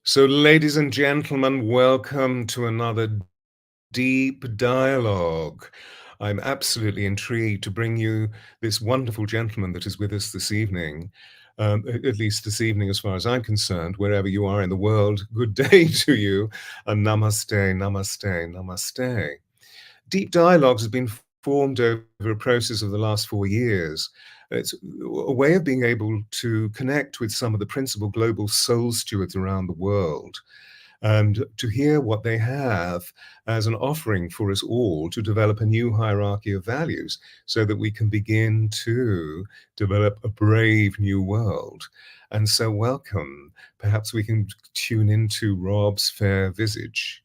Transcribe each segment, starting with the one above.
So, ladies and gentlemen, welcome to another deep dialogue. I'm absolutely intrigued to bring you this wonderful gentleman that is with us this evening. At least this evening, as far as I'm concerned, wherever you are in the world, good day to you, and namaste, namaste, namaste. Deep dialogues has been formed over a process of the last 4 years. It's a way of being able to connect with some of the principal global soul stewards around the world and to hear what they have as an offering for us all to develop a new hierarchy of values so that we can begin to develop a brave new world. And so, welcome. Perhaps we can tune into Rob's fair visage.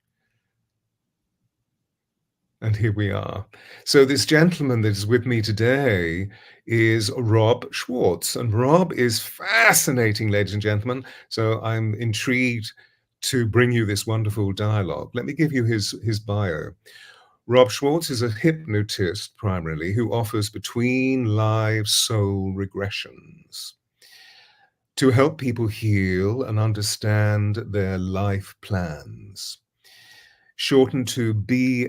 And here we are. So this gentleman that is with me today is Rob Schwartz. And Rob is fascinating, ladies and gentlemen. So I'm intrigued to bring you this wonderful dialogue. Let me give you his bio. Rob Schwartz is a hypnotist primarily who offers Between Lives Soul Regressions to help people heal and understand their life plans. Shortened to BLSR,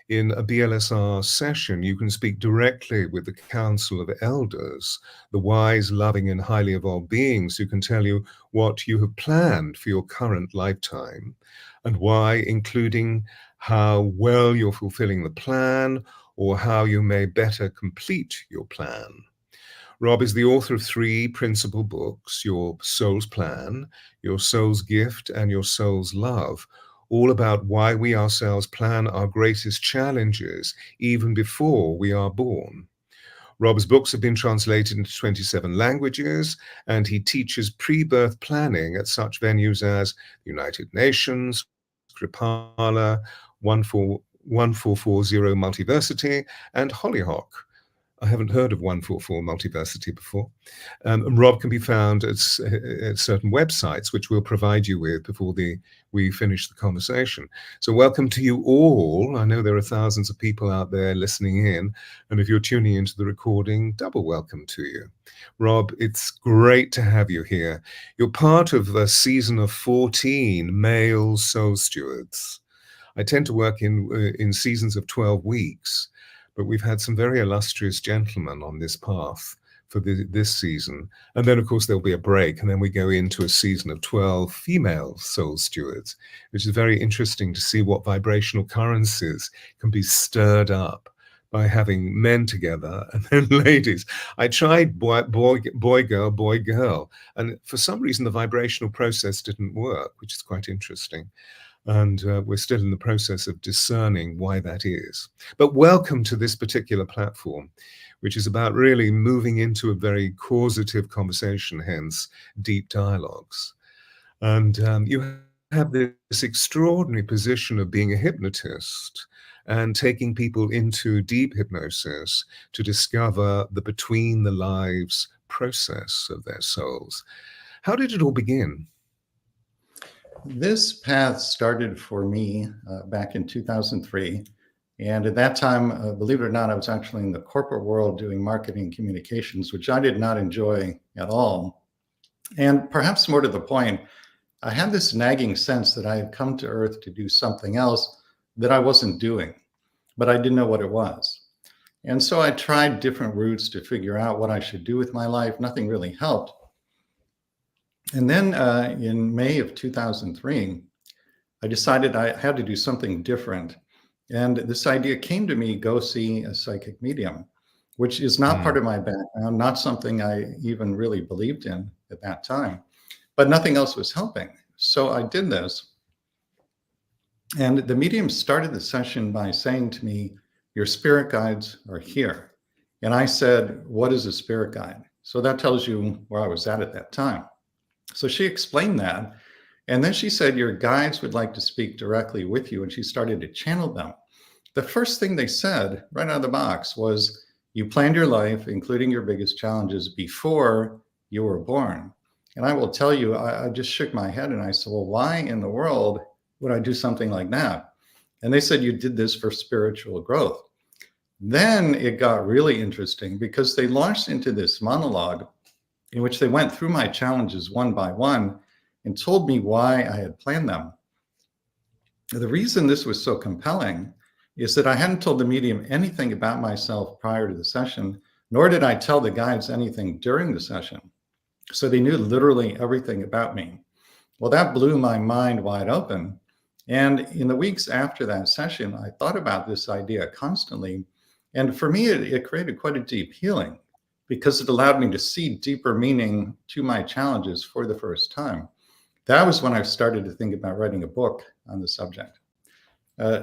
in a BLSR session, you can speak directly with the Council of Elders, the wise, loving, and highly evolved beings who can tell you what you have planned for your current lifetime and why, including how well you're fulfilling the plan or how you may better complete your plan. Rob is the author of 3 principal books, Your Soul's Plan, Your Soul's Gift, and Your Soul's Love, all about why we ourselves plan our greatest challenges even before we are born. Rob's books have been translated into 27 languages, and he teaches pre-birth planning at such venues as the United Nations, Kripalu, 1440 Multiversity, and Hollyhock. I haven't heard of 144 Multiversity before. And Rob can be found at certain websites, which we'll provide you with before we finish the conversation. So welcome to you all. I know there are thousands of people out there listening in, and if you're tuning into the recording, double welcome to you. Rob, it's great to have you here. You're part of a season of 14 male soul stewards. I tend to work in seasons of 12 weeks. But we've had some very illustrious gentlemen on this path for this season. And then, of course, there'll be a break. And then we go into a season of 12 female soul stewards, which is very interesting to see what vibrational currencies can be stirred up by having men together and then ladies. I tried boy, girl. And for some reason, the vibrational process didn't work, which is quite interesting. And we're still in the process of discerning why that is. But welcome to this particular platform, which is about really moving into a very causative conversation, hence deep dialogues. And you have this extraordinary position of being a hypnotist and taking people into deep hypnosis to discover the between the lives process of their souls. How did it all begin? This path started for me back in 2003. And at that time, believe it or not, I was actually in the corporate world doing marketing communications, which I did not enjoy at all. And perhaps more to the point, I had this nagging sense that I had come to Earth to do something else that I wasn't doing, but I didn't know what it was. And so I tried different routes to figure out what I should do with my life. Nothing really helped. And then in May of 2003, I decided I had to do something different. And this idea came to me, go see a psychic medium, which is not part of my background, not something I even really believed in at that time, but nothing else was helping. So I did this. And the medium started the session by saying to me, your spirit guides are here. And I said, what is a spirit guide? So that tells you where I was at that time. So she explained that. And then she said, your guides would like to speak directly with you. And she started to channel them. The first thing they said right out of the box was, you planned your life, including your biggest challenges, before you were born. And I will tell you, I just shook my head and I said, well, why in the world would I do something like that? And they said, you did this for spiritual growth. Then it got really interesting because they launched into this monologue in which they went through my challenges one by one and told me why I had planned them. The reason this was so compelling is that I hadn't told the medium anything about myself prior to the session, nor did I tell the guides anything during the session. So they knew literally everything about me. Well, that blew my mind wide open. And in the weeks after that session, I thought about this idea constantly. And for me, it created quite a deep healing because it allowed me to see deeper meaning to my challenges for the first time. That was when I started to think about writing a book on the subject.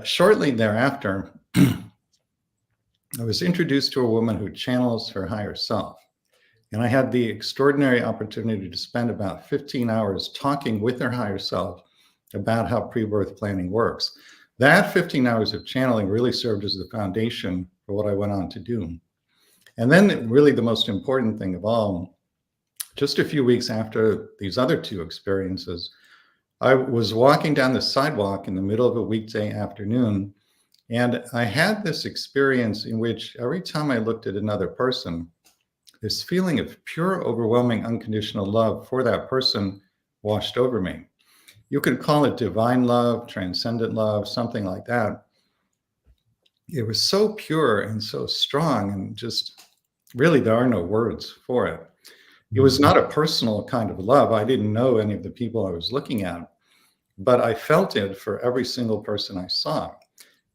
Shortly thereafter, I was introduced to a woman who channels her higher self. And I had the extraordinary opportunity to spend about 15 hours talking with her higher self about how pre-birth planning works. That 15 hours of channeling really served as the foundation for what I went on to do. And then really the most important thing of all, just a few weeks after these other two experiences, I was walking down the sidewalk in the middle of a weekday afternoon, and I had this experience in which every time I looked at another person, this feeling of pure, overwhelming, unconditional love for that person washed over me. You could call it divine love, transcendent love, something like that. It was so pure and so strong, and just really, there are no words for it. It was not a personal kind of love. I didn't know any of the people I was looking at, but I felt it for every single person I saw.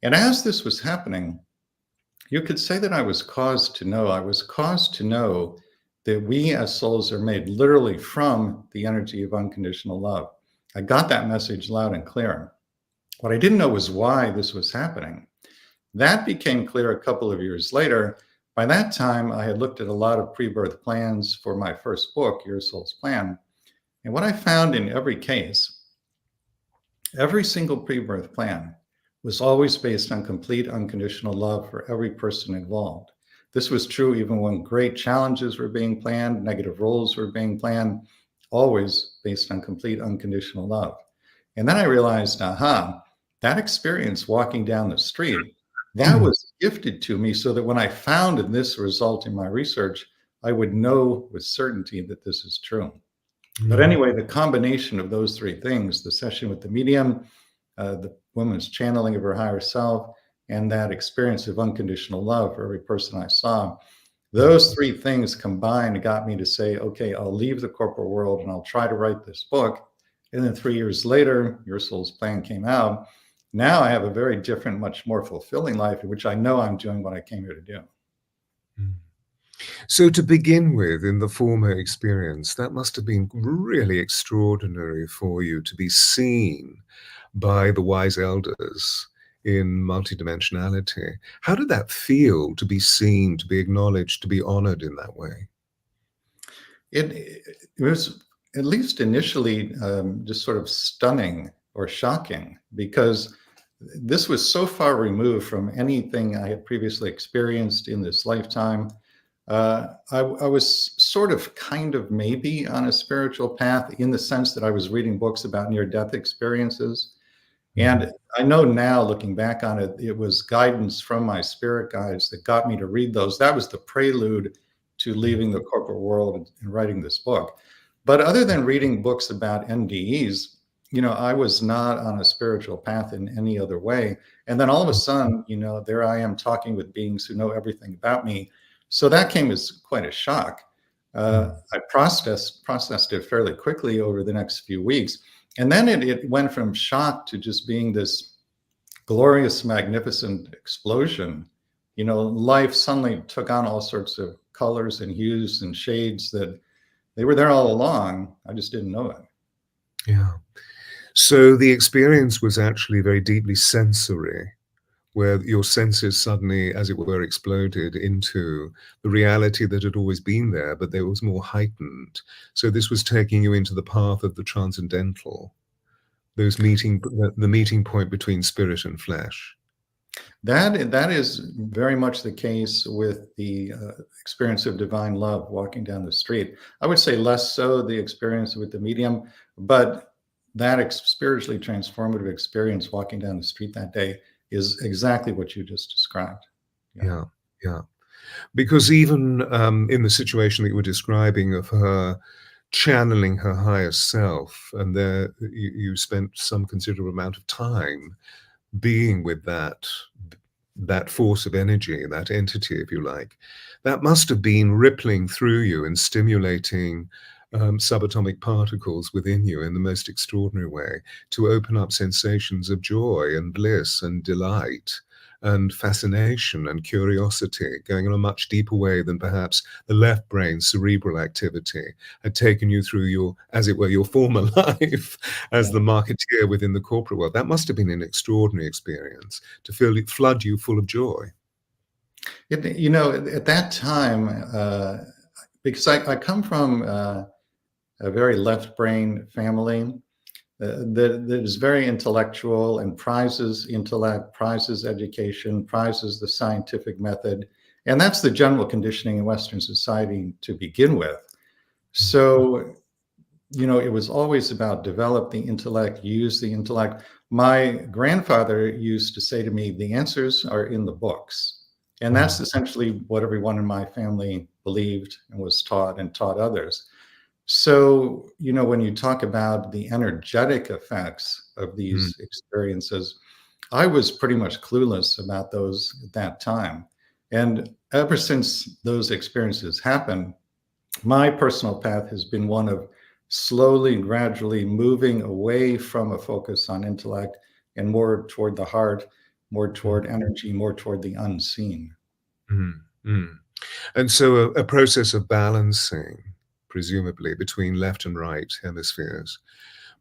And as this was happening, you could say that I was caused to know. I was caused to know that we as souls are made literally from the energy of unconditional love. I got that message loud and clear. What I didn't know was why this was happening. That became clear a couple of years later. By that time, I had looked at a lot of pre-birth plans for my first book, Your Soul's Plan. And what I found in every case, every single pre-birth plan was always based on complete unconditional love for every person involved. This was true even when great challenges were being planned, negative roles were being planned, always based on complete unconditional love. And then I realized, that experience walking down the street, that was gifted to me so that when I found this result in my research, I would know with certainty that this is true. But anyway, the combination of those three things, the session with the medium, the woman's channeling of her higher self, and that experience of unconditional love for every person I saw, those three things combined got me to say, okay, I'll leave the corporate world and I'll try to write this book. And then 3 years later, Your Soul's Plan came out. Now I have a very different, much more fulfilling life in which I know I'm doing what I came here to do. So to begin with, in the former experience, that must have been really extraordinary for you to be seen by the wise elders in multidimensionality. How did that feel, to be seen, to be acknowledged, to be honored in that way? It was, at least initially, just sort of stunning or shocking, because this was so far removed from anything I had previously experienced in this lifetime. I was sort of kind of maybe on a spiritual path, in the sense that I was reading books about near-death experiences. And I know now, looking back on it, it was guidance from my spirit guides that got me to read those. That was the prelude to leaving the corporate world and writing this book. But other than reading books about NDEs, I was not on a spiritual path in any other way. And then all of a sudden, there I am talking with beings who know everything about me. So that came as quite a shock. I processed it fairly quickly over the next few weeks. And then it went from shock to just being this glorious, magnificent explosion. Life suddenly took on all sorts of colors and hues and shades that they were there all along. I just didn't know it. Yeah. So the experience was actually very deeply sensory, where your senses suddenly, as it were, exploded into the reality that had always been there, but there was more heightened. So this was taking you into the path of the transcendental, the meeting point between spirit and flesh. That is very much the case with the experience of divine love walking down the street. I would say less so the experience with the medium, but that spiritually transformative experience walking down the street that day is exactly what you just described. Yeah. Because even in the situation that you were describing of her channeling her higher self, and there you spent some considerable amount of time being with that force of energy, that entity, if you like. That must have been rippling through you and stimulating subatomic particles within you in the most extraordinary way to open up sensations of joy and bliss and delight and fascination and curiosity, going in a much deeper way than perhaps the left brain cerebral activity had taken you through your, as it were, your former life as the marketeer within the corporate world. That must have been an extraordinary experience to flood you full of joy. You know, at that time, because I come from a very left brain family that is very intellectual and prizes intellect, prizes education, prizes the scientific method. And that's the general conditioning in Western society to begin with. So, you know, it was always about develop the intellect, use the intellect. My grandfather used to say to me, the answers are in the books. And that's essentially what everyone in my family believed and was taught and taught others. So, you know, when you talk about the energetic effects of these experiences, I was pretty much clueless about those at that time. And ever since those experiences happened, my personal path has been one of slowly, gradually moving away from a focus on intellect and more toward the heart, more toward energy, more toward the unseen. And so a process of balancing, presumably, between left and right hemispheres,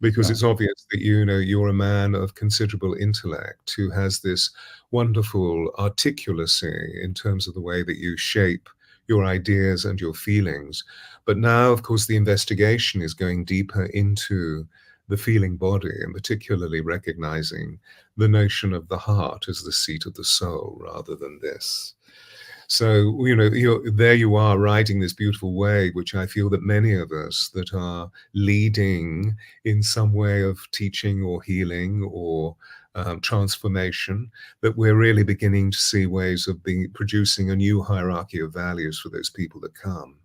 because it's obvious that, you know, you're a man of considerable intellect who has this wonderful articulacy in terms of the way that you shape your ideas and your feelings. But now, of course, the investigation is going deeper into the feeling body, and particularly recognizing the notion of the heart as the seat of the soul rather than this. So, you know, there you are riding this beautiful wave, which I feel that many of us that are leading in some way of teaching or healing or transformation, that we're really beginning to see ways of producing a new hierarchy of values for those people that come.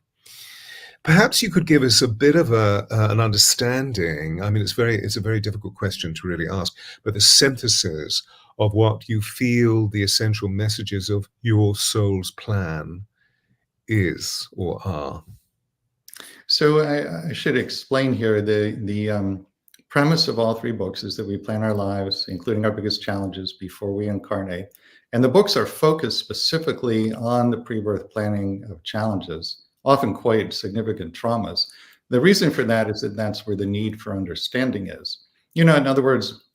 Perhaps you could give us a bit of an understanding. I mean, it's a very difficult question to really ask, but the synthesis of what you feel the essential messages of your soul's plan is or are. So I should explain here the premise of all three books is that we plan our lives, including our biggest challenges, before we incarnate. And the books are focused specifically on the pre-birth planning of challenges, often quite significant traumas. The reason for that is that that's where the need for understanding is. You know, in other words,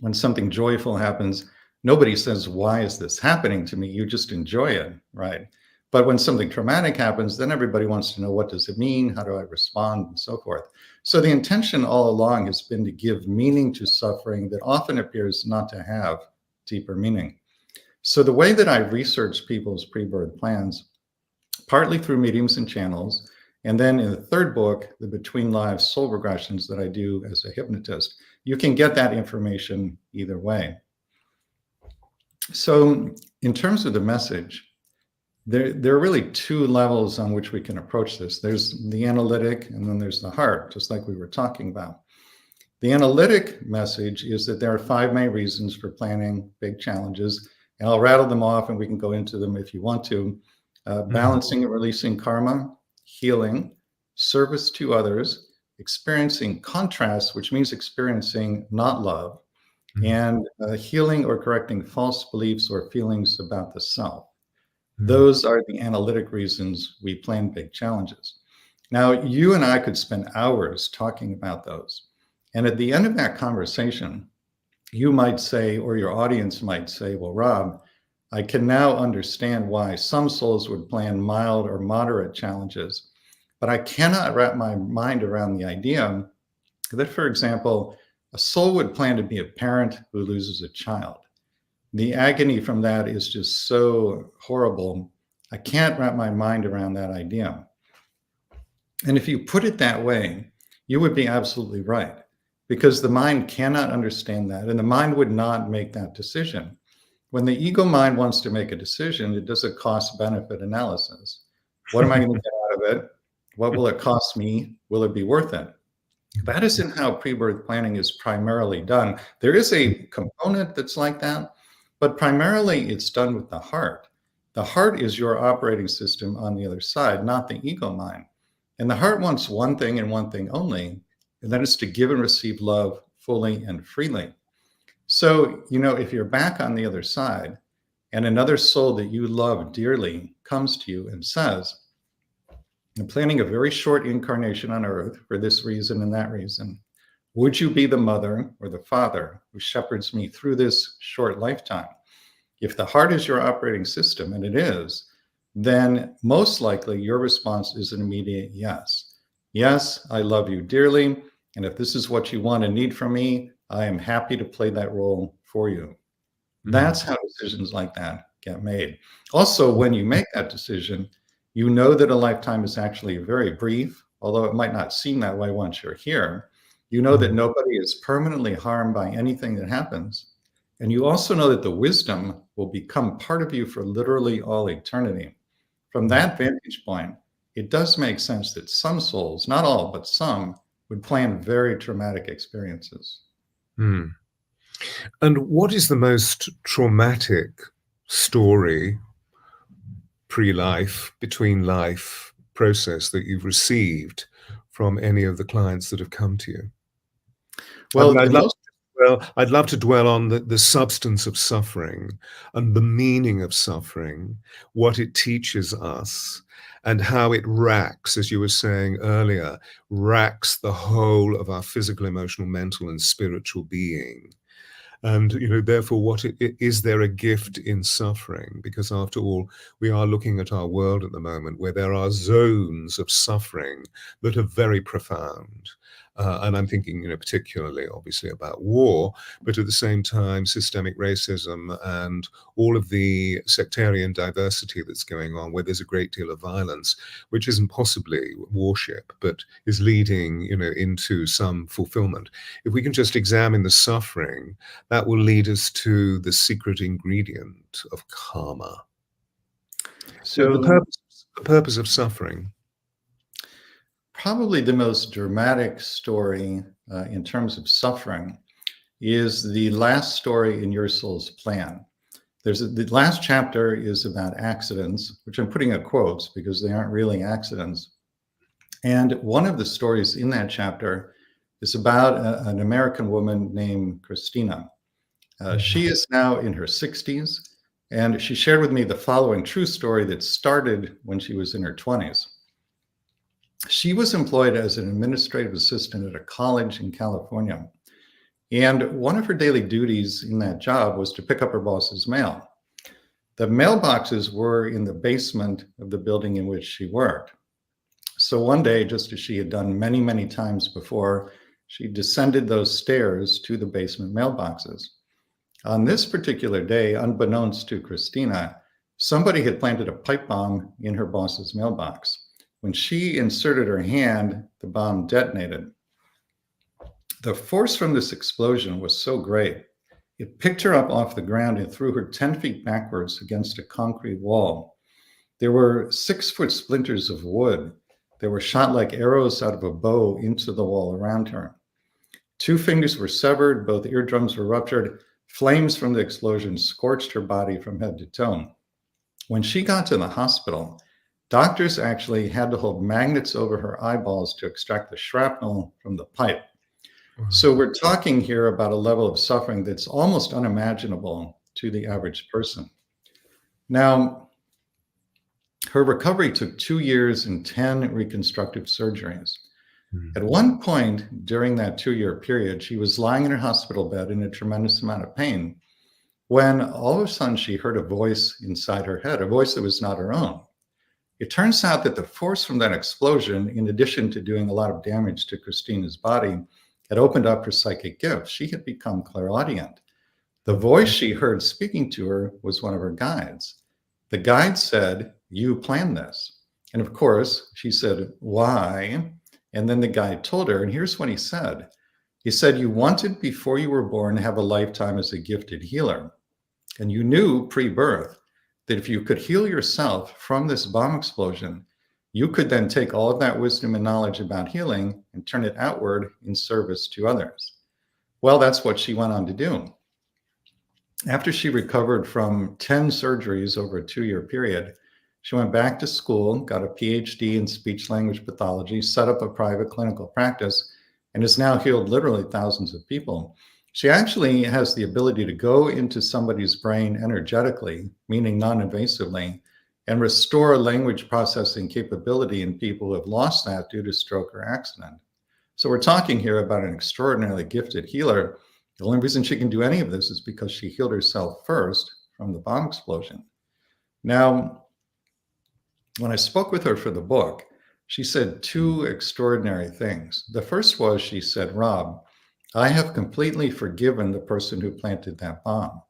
when something joyful happens, nobody says, why is this happening to me? You just enjoy it, right? But when something traumatic happens, then everybody wants to know, what does it mean? How do I respond? And so forth. So the intention all along has been to give meaning to suffering that often appears not to have deeper meaning. So the way that I research people's pre-birth plans, partly through mediums and channels, and then in the third book, the Between Lives Soul Regressions that I do as a hypnotist, you can get that information either way. So in terms of the message, there are really two levels on which we can approach this. There's the analytic, and then there's the heart, just like we were talking about. The analytic message is that there are 5 main reasons for planning big challenges, and I'll rattle them off and we can go into them if you want to. Balancing and releasing karma, healing, service to others, experiencing contrast, which means experiencing not love, and healing or correcting false beliefs or feelings about the self. Those are the analytic reasons we plan big challenges. Now, you and I could spend hours talking about those. And at the end of that conversation, you might say, or your audience might say, well, Rob, I can now understand why some souls would plan mild or moderate challenges, but I cannot wrap my mind around the idea that, for example, a soul would plan to be a parent who loses a child. The agony from that is just so horrible. I can't wrap my mind around that idea. And if you put it that way, you would be absolutely right, because the mind cannot understand that, and the mind would not make that decision. When the ego mind wants to make a decision, it does a cost-benefit analysis. What am I going to get out of it? What will it cost me? Will it be worth it? That isn't how pre-birth planning is primarily done. There is a component that's like that, but primarily it's done with the heart. The heart is your operating system on the other side, not the ego mind. And the heart wants one thing and one thing only, and that is to give and receive love fully and freely. So, if you're back on the other side and another soul that you love dearly comes to you and says, I'm planning a very short incarnation on earth for this reason and that reason. Would you be the mother or the father who shepherds me through this short lifetime? If the heart is your operating system, and it is, then most likely your response is an immediate yes. Yes, I love you dearly. And if this is what you want and need from me, I am happy to play that role for you. That's how decisions like that get made. Also, when you make that decision, you know that a lifetime is actually very brief, although it might not seem that way once you're here. You know that nobody is permanently harmed by anything that happens. And you also know that the wisdom will become part of you for literally all eternity. From that vantage point, it does make sense that some souls, not all, but some, would plan very traumatic experiences. And what is the most traumatic story, pre-life, between life process that you've received from any of the clients that have come to you? Well, I'd love to dwell on the substance of suffering and the meaning of suffering, what it teaches us, and how it racks, as you were saying earlier, racks the whole of our physical, emotional, mental, and spiritual being. And, therefore, is there a gift in suffering? Because after all, we are looking at our world at the moment where there are zones of suffering that are very profound. And I'm thinking, particularly, obviously, about war, but at the same time, systemic racism and all of the sectarian diversity that's going on, where there's a great deal of violence, which isn't possibly worship, but is leading, into some fulfillment. If we can just examine the suffering, that will lead us to the secret ingredient of karma. So the purpose of suffering. Probably the most dramatic story in terms of suffering is the last story in your soul's plan. The last chapter is about accidents, which I'm putting in quotes because they aren't really accidents. And one of the stories in that chapter is about an American woman named Christina. She is now in her 60s, and she shared with me the following true story that started when she was in her 20s. She was employed as an administrative assistant at a college in California. And one of her daily duties in that job was to pick up her boss's mail. The mailboxes were in the basement of the building in which she worked. So one day, just as she had done many, many times before, she descended those stairs to the basement mailboxes. On this particular day, unbeknownst to Christina, somebody had planted a pipe bomb in her boss's mailbox. When she inserted her hand, the bomb detonated. The force from this explosion was so great, it picked her up off the ground and threw her 10 feet backwards against a concrete wall. There were 6-foot splinters of wood that were shot like arrows out of a bow into the wall around her. 2 fingers were severed, both eardrums were ruptured. Flames from the explosion scorched her body from head to toe. When she got to the hospital, doctors actually had to hold magnets over her eyeballs to extract the shrapnel from the pipe. So we're talking here about a level of suffering that's almost unimaginable to the average person. Now, her recovery took 2 years and 10 reconstructive surgeries. At one point during that 2-year period, she was lying in her hospital bed in a tremendous amount of pain when all of a sudden she heard a voice inside her head, a voice that was not her own. It turns out that the force from that explosion, in addition to doing a lot of damage to Christina's body, had opened up her psychic gifts. She had become clairaudient. The voice she heard speaking to her was one of her guides. The guide said, "You planned this." And of course, she said, "Why?" And then the guide told her, and here's what he said. He said, "You wanted before you were born to have a lifetime as a gifted healer. And you knew pre-birth that if you could heal yourself from this bomb explosion, you could then take all of that wisdom and knowledge about healing and turn it outward in service to others. Well, that's what she went on to do. After she recovered from 10 surgeries over a 2-year period, she went back to school, got a PhD in speech language pathology, set up a private clinical practice, and has now healed literally thousands of people. She actually has the ability to go into somebody's brain energetically, meaning non-invasively, and restore language processing capability in people who have lost that due to stroke or accident. So we're talking here about an extraordinarily gifted healer. The only reason she can do any of this is because she healed herself first from the bomb explosion. Now, when I spoke with her for the book, she said 2 extraordinary things. The first was, she said, Rob, I have completely forgiven the person who planted that bomb.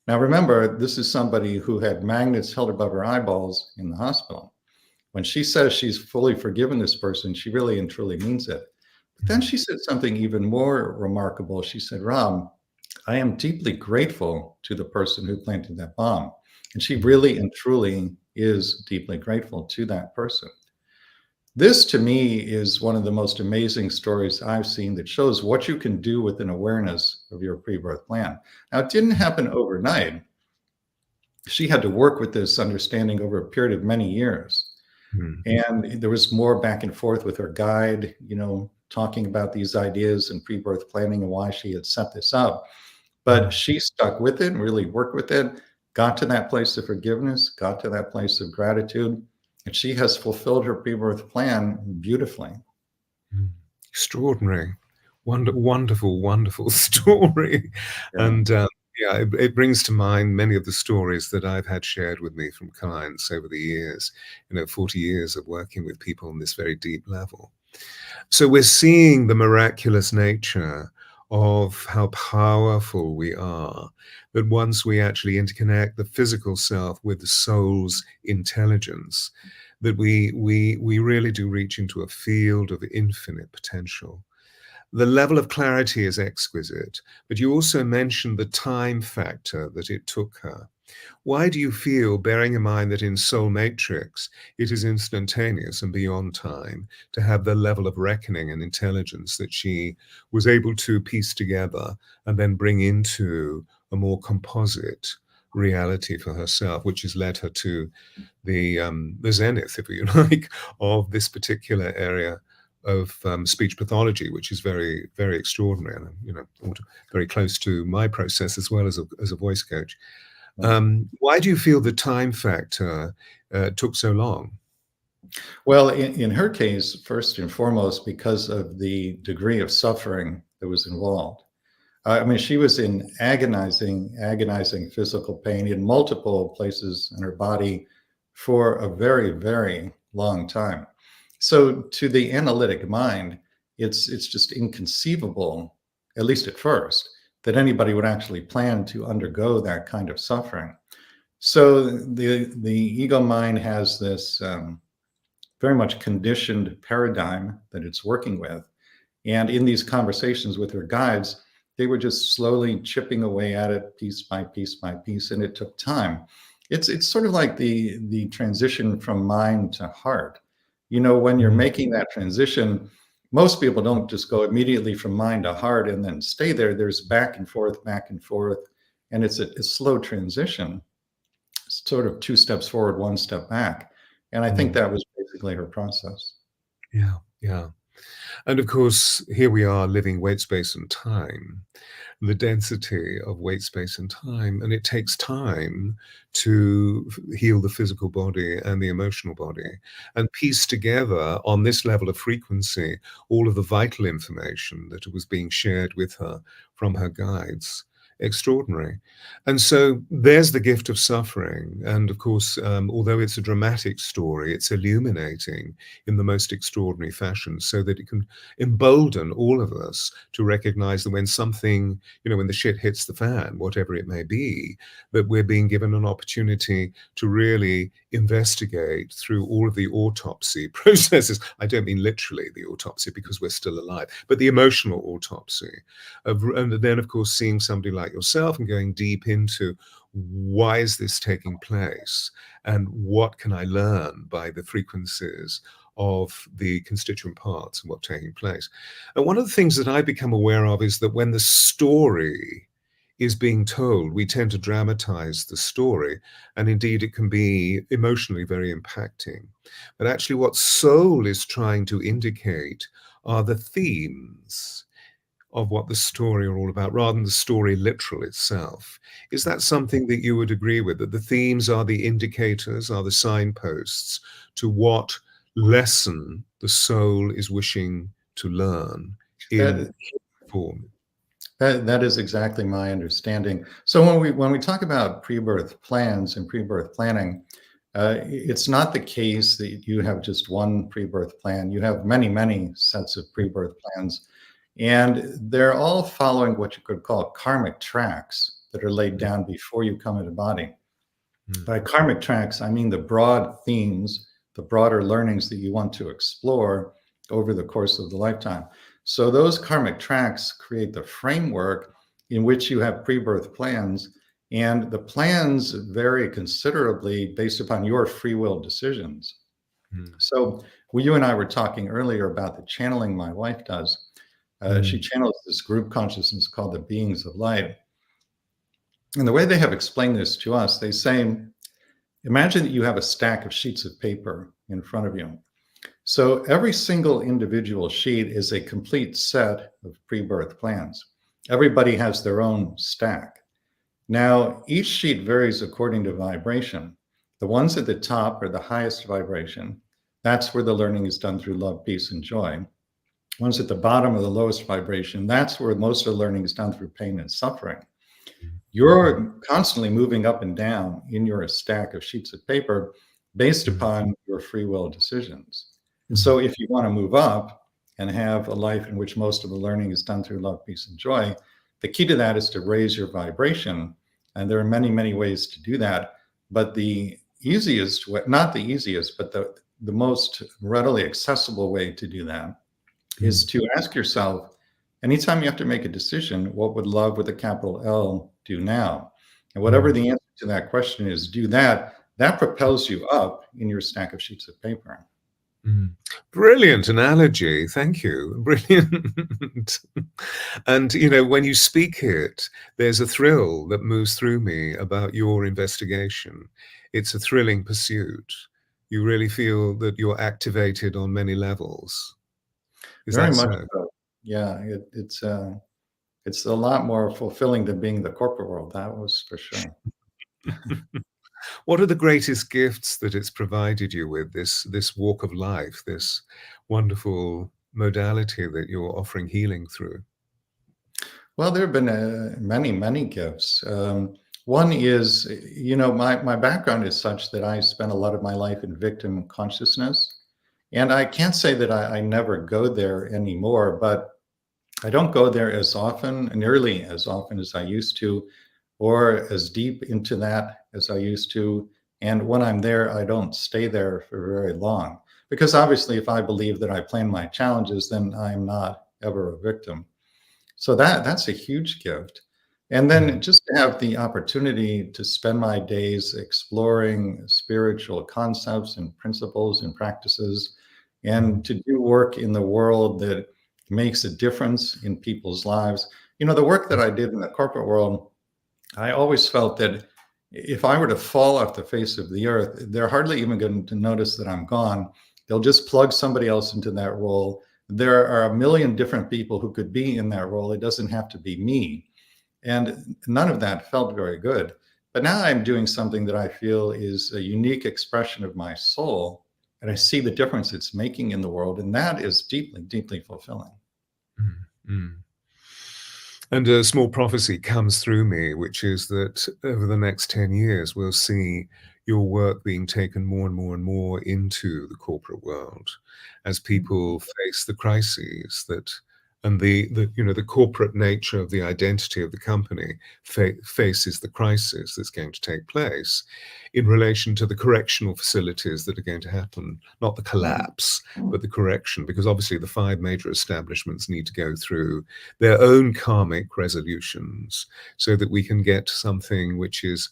Now, remember, this is somebody who had magnets held above her eyeballs in the hospital. When she says she's fully forgiven this person, she really and truly means it. But then she said something even more remarkable. She said, Rob, I am deeply grateful to the person who planted that bomb. And she really and truly is deeply grateful to that person. This, to me, is one of the most amazing stories I've seen that shows what you can do with an awareness of your pre-birth plan. Now, it didn't happen overnight. She had to work with this understanding over a period of many years. And there was more back and forth with her guide, talking about these ideas and pre-birth planning and why she had set this up. But she stuck with it and really worked with it, got to that place of forgiveness, got to that place of gratitude, and she has fulfilled her pre-birth plan beautifully. Extraordinary. Wonderful, wonderful story. Yeah. And it brings to mind many of the stories that I've had shared with me from clients over the years, 40 years of working with people on this very deep level. So we're seeing the miraculous nature of how powerful we are, that once we actually interconnect the physical self with the soul's intelligence, that we really do reach into a field of infinite potential. The level of clarity is exquisite, but you also mentioned the time factor that it took her. Why do you feel, bearing in mind that in Soul Matrix, it is instantaneous and beyond time, to have the level of reckoning and intelligence that she was able to piece together and then bring into a more composite reality for herself, which has led her to the zenith, if you like, of this particular area of speech pathology, which is very, very extraordinary, and very close to my process as well as a voice coach. Why do you feel the time factor took so long? Well, in her case, first and foremost, because of the degree of suffering that was involved. I mean, she was in agonizing physical pain in multiple places in her body for a very, very long time. So to the analytic mind, it's just inconceivable, at least at first, that anybody would actually plan to undergo that kind of suffering. So the ego mind has this very much conditioned paradigm that it's working with. And in these conversations with her guides, they were just slowly chipping away at it piece by piece by piece, and it took time. It's sort of like the transition from mind to heart. When you're making that transition, most people don't just go immediately from mind to heart and then stay there. There's back and forth, and it's a slow transition, sort of 2 steps forward, 1 step back. And I think that was basically her process. Yeah. And of course, here we are living weight, space, and time, the density of weight, space, and time. And it takes time to heal the physical body and the emotional body and piece together on this level of frequency all of the vital information that was being shared with her from her guides. Extraordinary. And so there's the gift of suffering. And of course, although it's a dramatic story, it's illuminating in the most extraordinary fashion so that it can embolden all of us to recognize that when something, when the shit hits the fan, whatever it may be, that we're being given an opportunity to really investigate through all of the autopsy processes. I don't mean literally the autopsy because we're still alive, but the emotional autopsy. And then, of course, seeing somebody like yourself and going deep into why is this taking place? And what can I learn by the frequencies of the constituent parts and what's taking place? And one of the things that I become aware of is that when the story is being told, we tend to dramatize the story, and indeed it can be emotionally very impacting. But actually what soul is trying to indicate are the themes of what the story are all about, rather than the story literal itself. Is that something that you would agree with, that the themes are the indicators, are the signposts to what lesson the soul is wishing to learn in That, form? that is exactly my understanding. So when we talk about pre-birth plans and pre-birth planning, it's not the case that you have just one pre-birth plan. You have many, many sets of pre-birth plans, and they're all following what you could call karmic tracks that are laid down before you come into body. By karmic tracks, I mean the broad themes, the broader learnings that you want to explore over the course of the lifetime. So those karmic tracks create the framework in which you have pre-birth plans, and the plans vary considerably based upon your free will decisions. So you and I were talking earlier about the channeling my wife does. She channels this group consciousness called the beings of light. And the way they have explained this to us, they say, imagine that you have a stack of sheets of paper in front of you. So every single individual sheet is a complete set of pre-birth plans. Everybody has their own stack. Now, each sheet varies according to vibration. The ones at the top are the highest vibration. That's where the learning is done through love, peace, and joy. Ones at the bottom are the lowest vibration. That's where most of the learning is done through pain and suffering. You're constantly moving up and down in your stack of sheets of paper based upon your free will decisions. And so if you want to move up and have a life in which most of the learning is done through love, peace, and joy, the key to that is to raise your vibration. And there are many, many ways to do that. But the easiest way, not the easiest, but the most readily accessible way to do that is to ask yourself, anytime you have to make a decision, what would love with a capital L do now? And whatever the answer to that question is, do that. That propels you up in your stack of sheets of paper. Brilliant analogy. Thank you. Brilliant. And, you know, when you speak it, there's a thrill that moves through me about your investigation. It's a thrilling pursuit. You really feel that you're activated on many levels. Is Very that much so? so. Yeah, it's a lot more fulfilling than being the corporate world. That was for sure. What are the greatest gifts that it's provided you with, this walk of life, this wonderful modality that you're offering healing through? Well, there have been many, many gifts. One is, you know, my background is such that I spent a lot of my life in victim consciousness. And I can't say that I never go there anymore, but I don't go there as often, nearly as often as I used to, or as deep into that as I used to. And when I'm there, I don't stay there for very long. Because obviously, if I believe that I plan my challenges, then I'm not ever a victim. So that's a huge gift. And then just to have the opportunity to spend my days exploring spiritual concepts and principles and practices, and to do work in the world that makes a difference in people's lives. You know, the work that I did in the corporate world, I always felt that if I were to fall off the face of the earth, they're hardly even going to notice that I'm gone. They'll just plug somebody else into that role. There are a million different people who could be in that role. It doesn't have to be me. And none of that felt very good. But now I'm doing something that I feel is a unique expression of my soul. And I see the difference it's making in the world. And that is deeply, deeply fulfilling. And a small prophecy comes through me, which is that over the next 10 years, we'll see your work being taken more and more and more into the corporate world as people face the crises that and the corporate nature of the identity of the company faces the crisis that's going to take place in relation to the correctional facilities that are going to happen, not the collapse, but the correction, because obviously the 5 major establishments need to go through their own karmic resolutions so that we can get something which is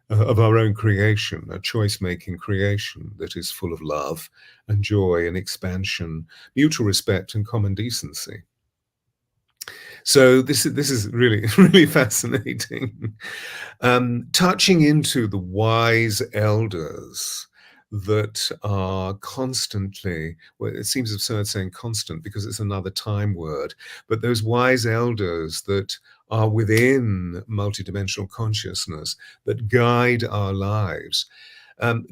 of our own creation, a choice-making creation that is full of love and joy and expansion, mutual respect and common decency. So this is really, really fascinating. Touching into the wise elders that are constantly, well, it seems absurd saying constant because it's another time word, but those wise elders that are within multidimensional consciousness that guide our lives.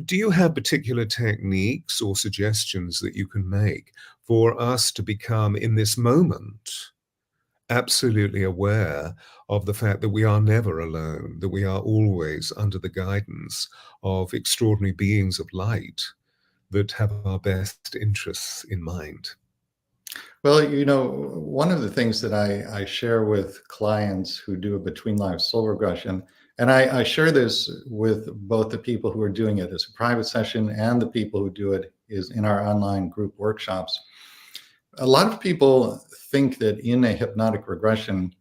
Do you have particular techniques or suggestions that you can make for us to become in this moment absolutely aware of the fact that we are never alone, that we are always under the guidance of extraordinary beings of light that have our best interests in mind? Well, one of the things that I share with clients who do a Between Lives Soul Regression, and I share this with both the people who are doing it as a private session and the people who do it is in our online group workshops. A lot of people think that in a hypnotic regression,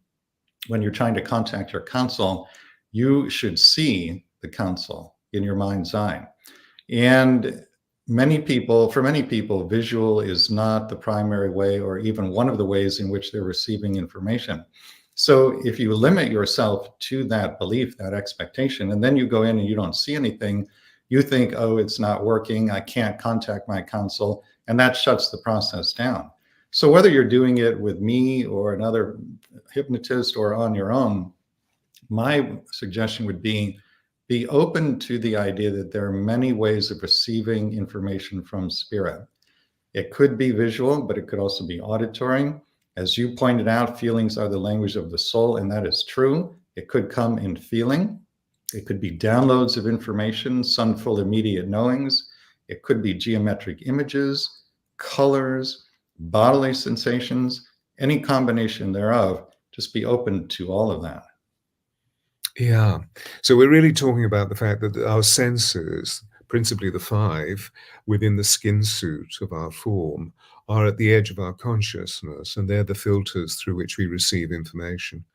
when you're trying to contact your counsel, you should see the counsel in your mind's eye. And for many people, visual is not the primary way or even one of the ways in which they're receiving information. So if you limit yourself to that belief, that expectation, and then you go in and you don't see anything, you think, oh, it's not working, I can't contact my counsel, and that shuts the process down. So whether you're doing it with me or another hypnotist or on your own, my suggestion would be open to the idea that there are many ways of receiving information from spirit. It could be visual, but it could also be auditory. As you pointed out, feelings are the language of the soul, and that is true. It could come in feeling. It could be downloads of information, sunful immediate knowings. It could be geometric images, colors, bodily sensations, any combination thereof. Just be open to all of that. Yeah. So we're really talking about the fact that our senses, principally the 5, within the skin suit of our form, are at the edge of our consciousness, and they're the filters through which we receive information.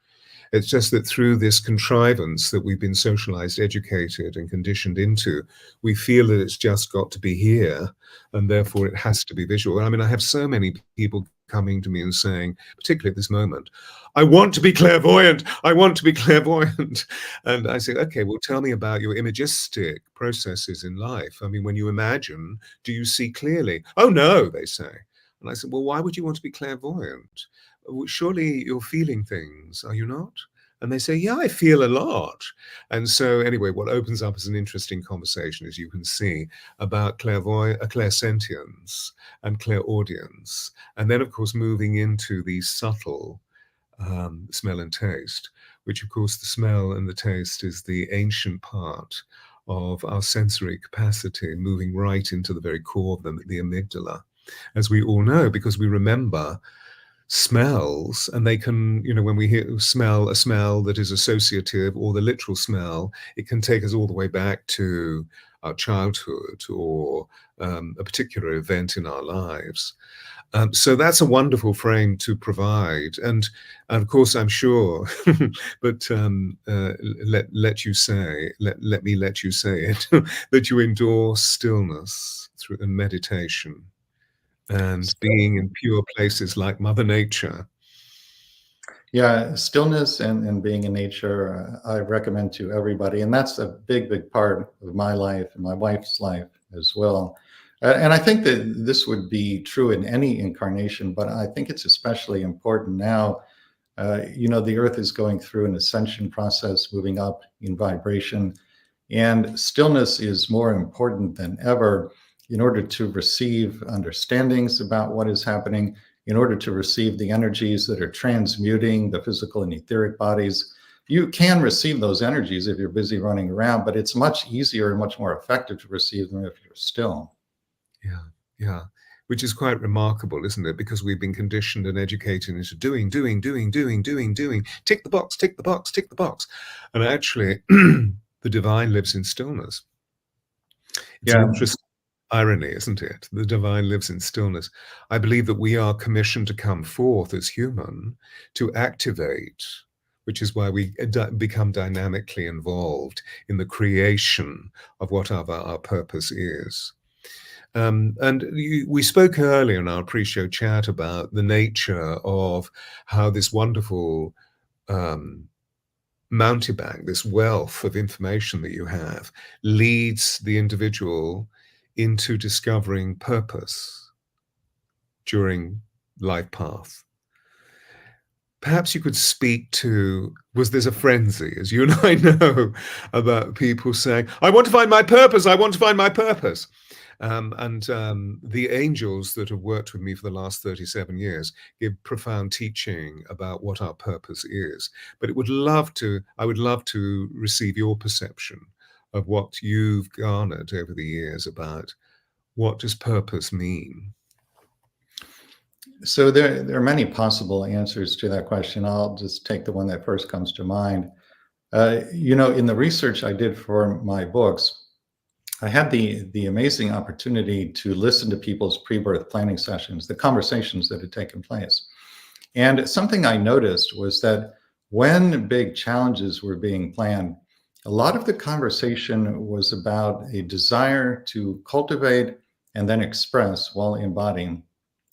It's just that through this contrivance that we've been socialized, educated, and conditioned into, we feel that it's just got to be here, and therefore it has to be visual. I mean, I have so many people coming to me and saying, particularly at this moment, I want to be clairvoyant. I want to be clairvoyant. And I say, okay, well, tell me about your imagistic processes in life. I mean, when you imagine, do you see clearly? Oh, no, they say. And I said, well, why would you want to be clairvoyant? Surely you're feeling things, are you not? And they say, yeah, I feel a lot. And so anyway, what opens up as an interesting conversation, as you can see, about clairsentience and clairaudience. And then, of course, moving into the subtle smell and taste, which, of course, the smell and the taste is the ancient part of our sensory capacity, moving right into the very core of them, the amygdala, as we all know, because we remember smells, and they can, when we smell a smell that is associative or the literal smell, it can take us all the way back to our childhood or a particular event in our lives. So that's a wonderful frame to provide, and of course I'm sure, but let me let you say it, that you endorse stillness through and meditation and being in pure places like Mother Nature. Yeah, stillness and being in nature, I recommend to everybody. And that's a big, big part of my life and my wife's life as well. And I think that this would be true in any incarnation, but I think it's especially important now. The earth is going through an ascension process, moving up in vibration, and stillness is more important than ever in order to receive understandings about what is happening, in order to receive the energies that are transmuting the physical and etheric bodies. You can receive those energies if you're busy running around, but it's much easier and much more effective to receive them if you're still. Yeah, yeah. which is quite remarkable, isn't it? Because we've been conditioned and educated into doing, tick the box, tick the box, tick the box. And actually, the divine lives in stillness. It's an interesting irony, isn't it? The divine lives in stillness. I believe that we are commissioned to come forth as human to activate, which is why we become dynamically involved in the creation of whatever our purpose is. We spoke earlier in our pre-show chat about the nature of how this wonderful mountebank, this wealth of information that you have, leads the individual into discovering purpose during life path. Perhaps you could speak to, was there's a frenzy, as you and I know, about people saying, I want to find my purpose, I want to find my purpose. The angels that have worked with me for the last 37 years give profound teaching about what our purpose is. But I would love to receive your perception of what you've garnered over the years about what does purpose mean? So there are many possible answers to that question. I'll just take the one that first comes to mind. In the research I did for my books, I had the amazing opportunity to listen to people's pre-birth planning sessions, the conversations that had taken place. And something I noticed was that when big challenges were being planned, a lot of the conversation was about a desire to cultivate and then express while embodying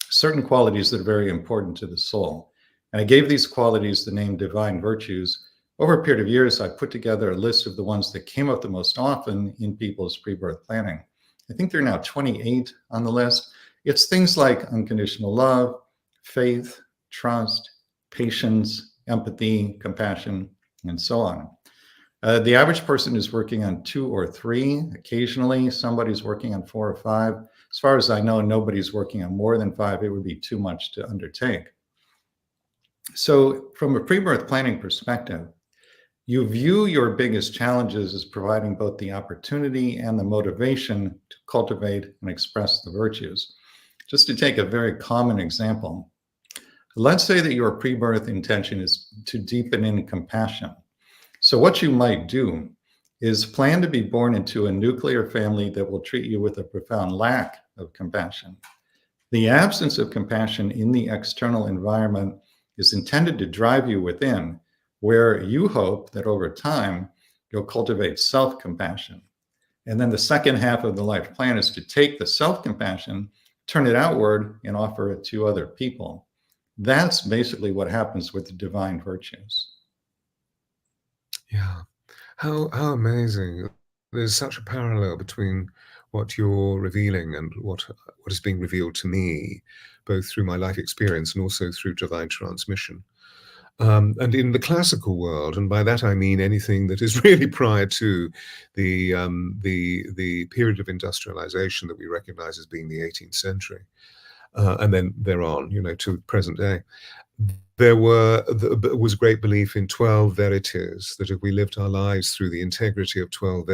certain qualities that are very important to the soul. And I gave these qualities the name divine virtues. Over a period of years, I put together a list of the ones that came up the most often in people's pre-birth planning. I think there are now 28 on the list. It's things like unconditional love, faith, trust, patience, empathy, compassion, and so on. The average person is working on 2 or 3. Occasionally, somebody's working on 4 or 5. As far as I know, nobody's working on more than 5. It would be too much to undertake. So from a pre-birth planning perspective, you view your biggest challenges as providing both the opportunity and the motivation to cultivate and express the virtues. Just to take a very common example, let's say that your pre-birth intention is to deepen in compassion. So what you might do is plan to be born into a nuclear family that will treat you with a profound lack of compassion. The absence of compassion in the external environment is intended to drive you within, where you hope that over time, you'll cultivate self-compassion. And then the second half of the life plan is to take the self-compassion, turn it outward, and offer it to other people. That's basically what happens with the divine virtues. Yeah, how amazing. There's such a parallel between what you're revealing and what is being revealed to me, both through my life experience and also through divine transmission. And in the classical world, and by that I mean anything that is really prior to the period of industrialization that we recognize as being the 18th century, and then thereon, to present day, there was great belief in 12 verities, that if we lived our lives through the integrity of 12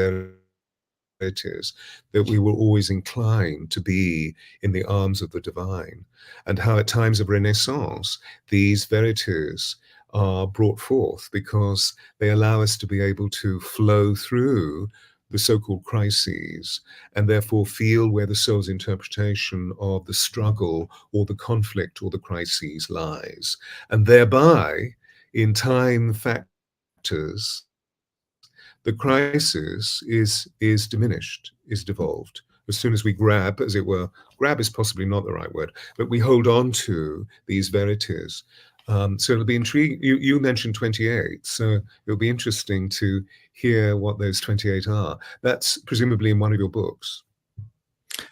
verities, that we were always inclined to be in the arms of the divine, and how at times of Renaissance, these verities are brought forth because they allow us to be able to flow through the so-called crises and therefore feel where the soul's interpretation of the struggle or the conflict or the crises lies. And thereby, in time factors, the crisis is diminished, is devolved. As soon as we grab, as it were, grab is possibly not the right word, but we hold on to these verities. So it'll be intriguing. You mentioned 28, so it'll be interesting to hear what those 28 are. That's presumably in one of your books.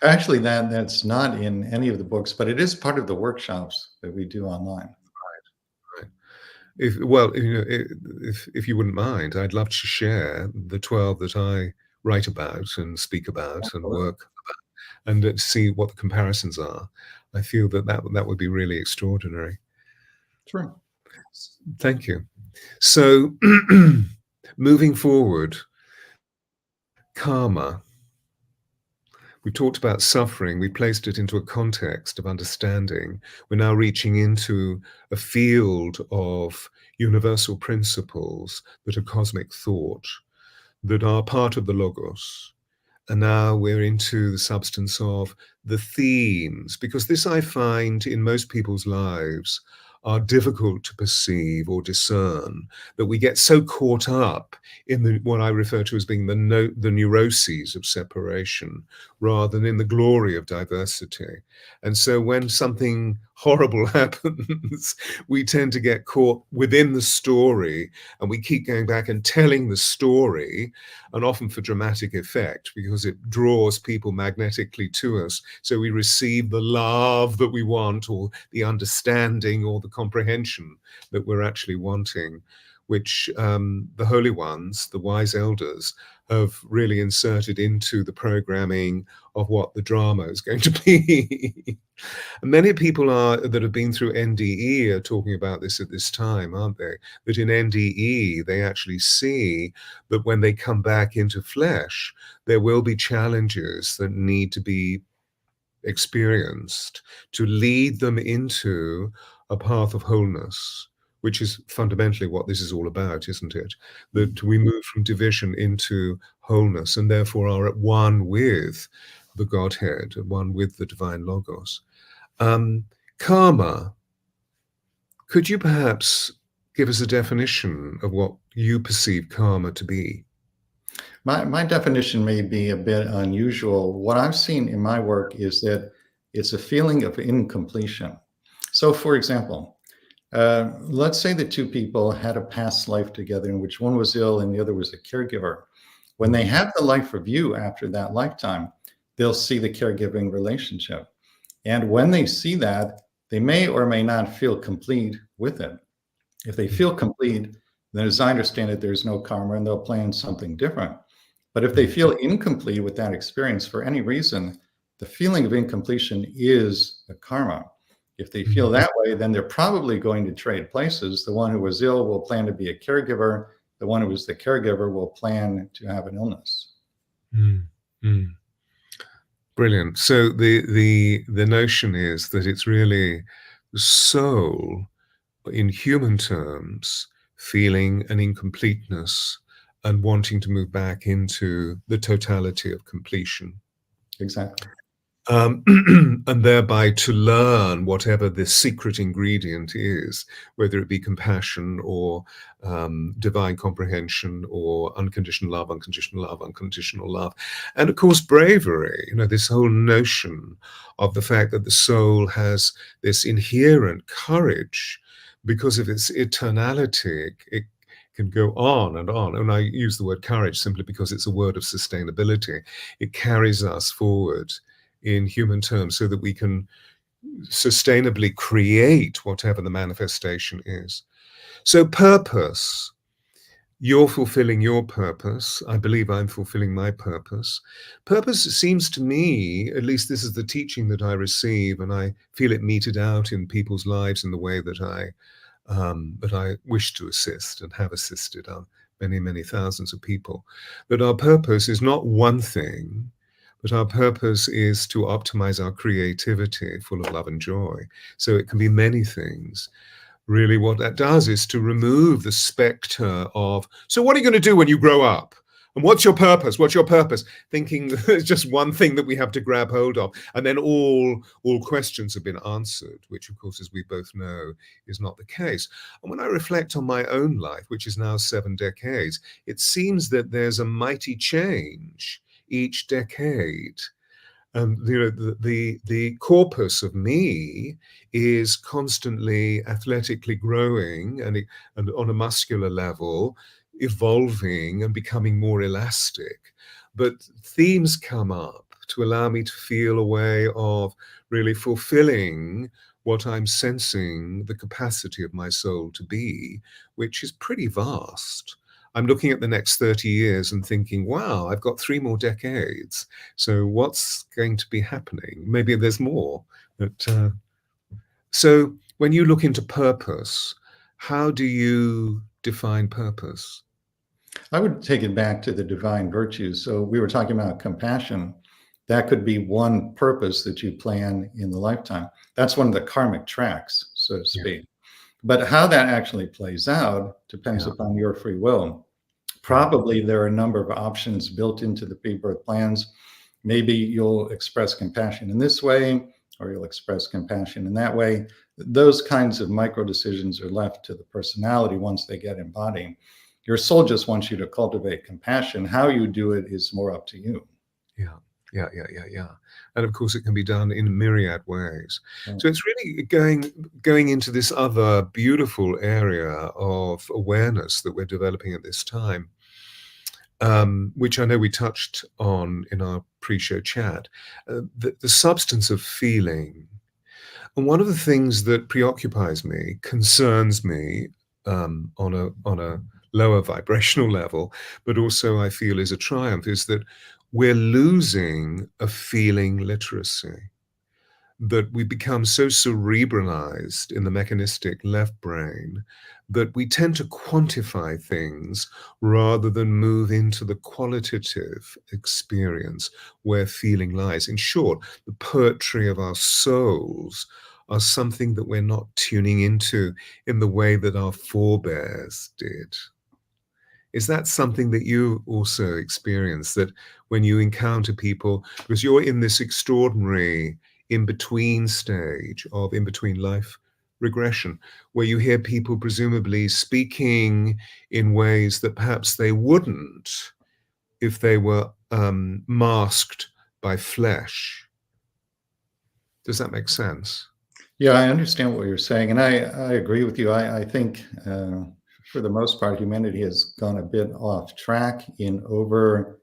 Actually, that's not in any of the books, but it is part of the workshops that we do online. Right. If you wouldn't mind, I'd love to share the 12 that I write about and speak about and work about, and to see what the comparisons are. I feel that would be really extraordinary. Sure. Thank you. So moving forward, karma. We've talked about suffering. We placed it into a context of understanding. We're now reaching into a field of universal principles that are cosmic thought, that are part of the Logos. And now we're into the substance of the themes, because this I find in most people's lives are difficult to perceive or discern, that we get so caught up in what I refer to as being the neuroses of separation, rather than in the glory of diversity. And so when something horrible happens, we tend to get caught within the story, and we keep going back and telling the story, and often for dramatic effect, because it draws people magnetically to us. So we receive the love that we want, or the understanding, or the comprehension that we're actually wanting, which the holy ones, the wise elders, have really inserted into the programming of what the drama is going to be. And many people that have been through NDE are talking about this at this time, aren't they? That in NDE, they actually see that when they come back into flesh, there will be challenges that need to be experienced to lead them into a path of wholeness, which is fundamentally what this is all about, isn't it? That we move from division into wholeness, and therefore are at one with the Godhead, at one with the divine Logos. Karma, could you perhaps give us a definition of what you perceive karma to be? My definition may be a bit unusual. What I've seen in my work is that it's a feeling of incompletion. So, for example, let's say that two people had a past life together in which one was ill and the other was a caregiver. When they have the life review after that lifetime, they'll see the caregiving relationship. And when they see that, they may or may not feel complete with it. If they feel complete, then as I understand it, there's no karma and they'll plan something different. But if they feel incomplete with that experience for any reason, the feeling of incompletion is the karma. If they feel that way, then they're probably going to trade places. The one who was ill will plan to be a caregiver. The one who was the caregiver will plan to have an illness. Brilliant. So the notion is that it's really the soul, in human terms, feeling an incompleteness and wanting to move back into the totality of completion. Exactly. And thereby to learn whatever the secret ingredient is, whether it be compassion or divine comprehension or unconditional love, unconditional love, unconditional love. And of course, bravery, this whole notion of the fact that the soul has this inherent courage because of its eternality. It can go on and on. And I use the word courage simply because it's a word of sustainability. It carries us forward in human terms so that we can sustainably create whatever the manifestation is. So purpose, you're fulfilling your purpose. I believe I'm fulfilling my purpose. Purpose seems to me, at least this is the teaching that I receive, and I feel it meted out in people's lives in the way that I wish to assist and have assisted many, many thousands of people, that our purpose is not one thing, but our purpose is to optimize our creativity full of love and joy. So it can be many things. Really what that does is to remove the specter of, so what are you going to do when you grow up? And what's your purpose? What's your purpose? Thinking there's just one thing that we have to grab hold of. And then all questions have been answered, which of course, as we both know, is not the case. And when I reflect on my own life, which is now 7 decades, it seems that there's a mighty change each decade. The corpus of me is constantly athletically growing and on a muscular level, evolving and becoming more elastic. But themes come up to allow me to feel a way of really fulfilling what I'm sensing the capacity of my soul to be, which is pretty vast. I'm looking at the next 30 years and thinking, wow, I've got 3 more decades. So what's going to be happening? Maybe there's more. So when you look into purpose, how do you define purpose? I would take it back to the divine virtues. So we were talking about compassion. that could be one purpose that you plan in the lifetime. That's one of the karmic tracks, so to Yeah. speak. But how that actually plays out depends Yeah. upon your free will. Probably there are a number of options built into the pre-birth plans. Maybe you'll express compassion in this way, or you'll express compassion in that way. Those kinds of micro decisions are left to the personality once they get embodied. Your soul just wants you to cultivate compassion. How you do it is more up to you. Yeah. And of course, it can be done in myriad ways. Yeah. So it's really going into this other beautiful area of awareness that we're developing at this time, which I know we touched on in our pre-show chat, the substance of feeling. And one of the things that preoccupies me, concerns me, on a lower vibrational level, but also I feel is a triumph, is that we're losing a feeling literacy, that we become so cerebralized in the mechanistic left brain that we tend to quantify things rather than move into the qualitative experience where feeling lies. In short, the poetry of our souls are something that we're not tuning into in the way that our forebears did. Is that something that you also experience, that when you encounter people, because you're in this extraordinary in-between stage of in-between life regression, where you hear people presumably speaking in ways that perhaps they wouldn't if they were masked by flesh? Does that make sense? Yeah, I understand what you're saying, and I agree with you. I think, for the most part, humanity has gone a bit off track in over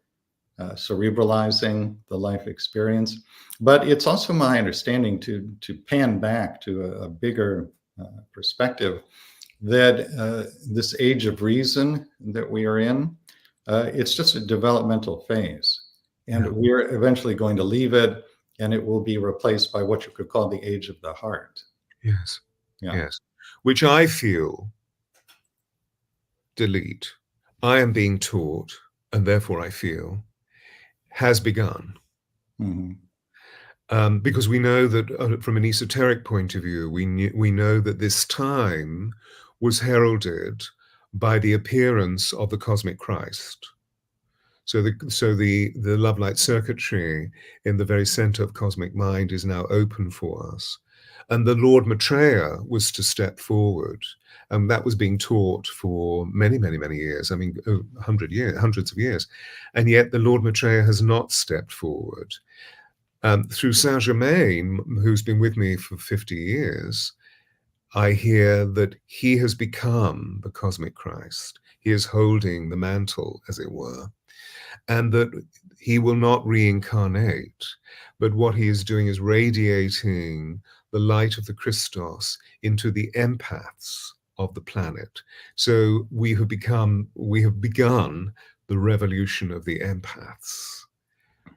cerebralizing the life experience. But it's also my understanding, to pan back to a bigger perspective, that this age of reason that we are in, it's just a developmental phase, and Yeah. we're eventually going to leave it, and it will be replaced by what you could call the age of the heart. Yes. Yeah. Yes. Which I feel, delete, I am being taught, and therefore I feel, has begun. Mhm. Because we know that from an esoteric point of view, we know that this time was heralded by the appearance of the cosmic Christ. So the love light circuitry in the very center of cosmic mind is now open for us. And the Lord Maitreya was to step forward. And that was being taught for many, many, many years. I mean, 100 years, hundreds of years. And yet the Lord Maitreya has not stepped forward. Through Saint Germain, who's been with me for 50 years, I hear that he has become the cosmic Christ. He is holding the mantle, as it were, and that he will not reincarnate, but what he is doing is radiating the light of the Christos into the empaths of the planet. So we have begun the revolution of the empaths,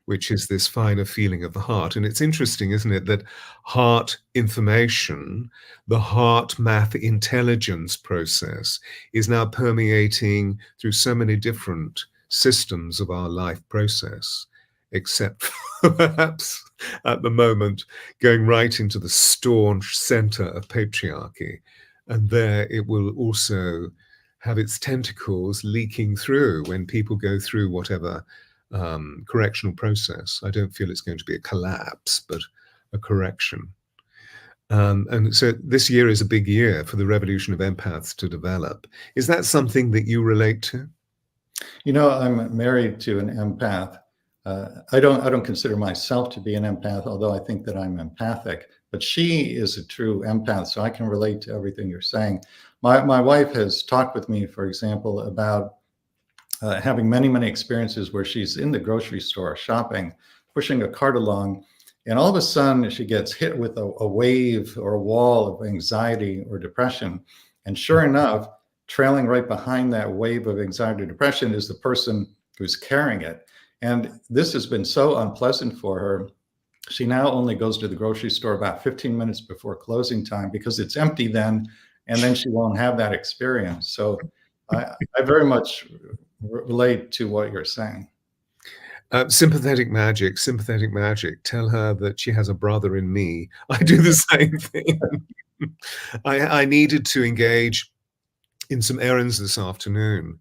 which is this finer feeling of the heart. And it's interesting, isn't it, that heart information, the heart math intelligence process, is now permeating through so many different systems of our life process, except for perhaps at the moment going right into the staunch center of patriarchy. And there it will also have its tentacles leaking through when people go through whatever correctional process. I don't feel it's going to be a collapse, but a correction. And so this year is a big year for the revolution of empaths to develop. Is that something that you relate to? You know, I'm married to an empath. I don't consider myself to be an empath, although I think that I'm empathic. But she is a true empath, so I can relate to everything you're saying. My wife has talked with me, for example, about having many, many experiences where she's in the grocery store shopping, pushing a cart along, and all of a sudden she gets hit with a wave or a wall of anxiety or depression. And sure enough, trailing right behind that wave of anxiety or depression is the person who's carrying it. And this has been so unpleasant for her. She now only goes to the grocery store about 15 minutes before closing time because it's empty then, and then she won't have that experience. So I very much relate to what you're saying. Sympathetic magic, sympathetic magic. Tell her that she has a brother in me. I do the same thing. I needed to engage in some errands this afternoon,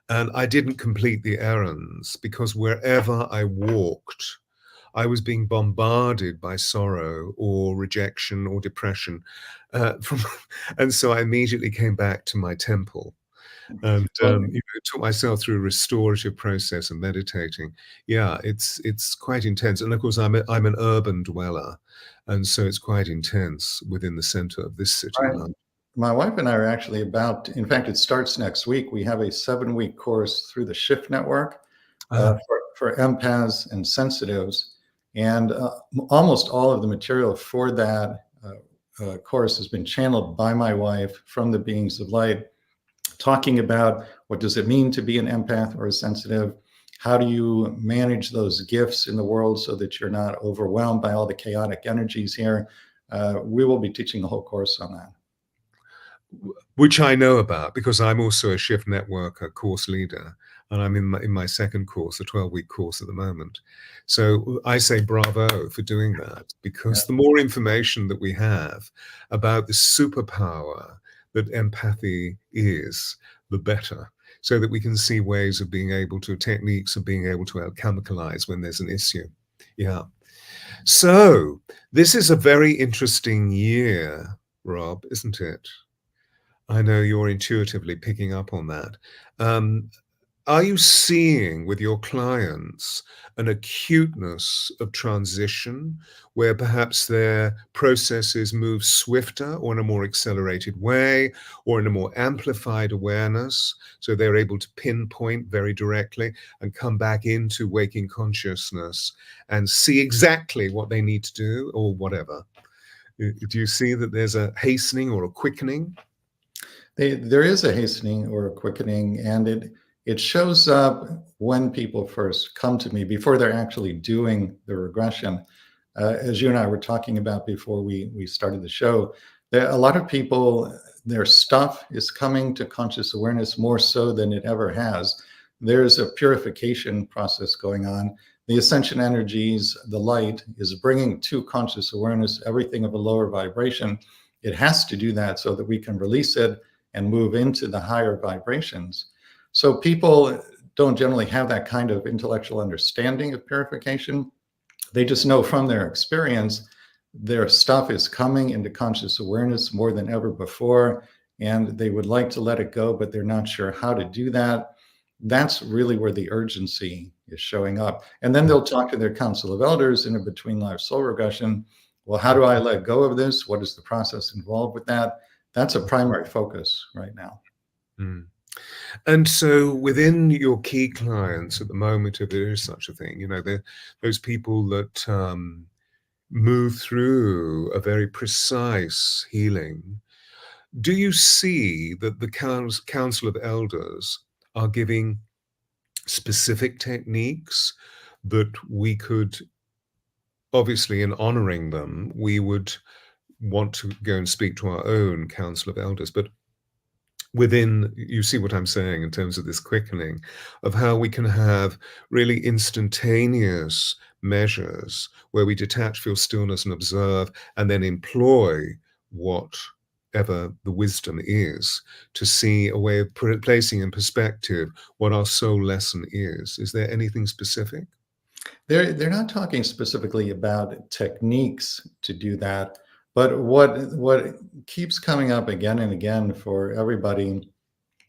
and I didn't complete the errands because wherever I walked, I was being bombarded by sorrow or rejection or depression. And so I immediately came back to my temple and Well, took myself through a restorative process of meditating. Yeah, it's quite intense, and of course I'm an urban dweller, and so it's quite intense within the center of this city, I, London. my wife and I are actually about, in fact, it starts next week. We have a 7-week course through the Shift Network Ah, for empaths and sensitives. And almost all of the material for that course has been channeled by my wife from the beings of light, talking about what does it mean to be an empath or a sensitive? How do you manage those gifts in the world so that you're not overwhelmed by all the chaotic energies here? We will be teaching the whole course on that. which I know about because I'm also a Shift Networker course leader, and I'm in my second course, a 12-week course at the moment. So I say bravo for doing that, because the more information that we have about the superpower that empathy is, the better, so that we can see ways of being able to, techniques of being able to alchemicalize when there's an issue. Yeah. So this is a very interesting year, Rob, isn't it? I know you're intuitively picking up on that. Um, are you seeing with your clients an acuteness of transition where perhaps their processes move swifter or in a more accelerated way or in a more amplified awareness, so they're able to pinpoint very directly and come back into waking consciousness and see exactly what they need to do or whatever? Do you see that there's a hastening or a quickening? There is a hastening or a quickening, and it shows up when people first come to me before they're actually doing the regression. As you and I were talking about before we started the show, a lot of people, their stuff is coming to conscious awareness more so than it ever has. There's a purification process going on. The ascension energies, the light, is bringing to conscious awareness everything of a lower vibration. It has to do that so that we can release it and move into the higher vibrations. So people don't generally have that kind of intellectual understanding of purification. They just know from their experience their stuff is coming into conscious awareness more than ever before, and they would like to let it go, but they're not sure how to do that. That's really where the urgency is showing up. And then they'll talk to their council of elders in a Between Lives Soul Regression. Well, how do I let go of this? What is the process involved with that? That's a primary focus right now. Mm. And so within your key clients at the moment, if there is such a thing, those people that move through a very precise healing, do you see that the Council of Elders are giving specific techniques that we could, obviously in honoring them, we would want to go and speak to our own Council of Elders, but within, you see what I'm saying in terms of this quickening of how we can have really instantaneous measures where we detach, feel stillness and observe, and then employ whatever the wisdom is to see a way of placing in perspective what our soul lesson is. Is there anything specific? They're not talking specifically about techniques to do that, but what keeps coming up again and again for everybody,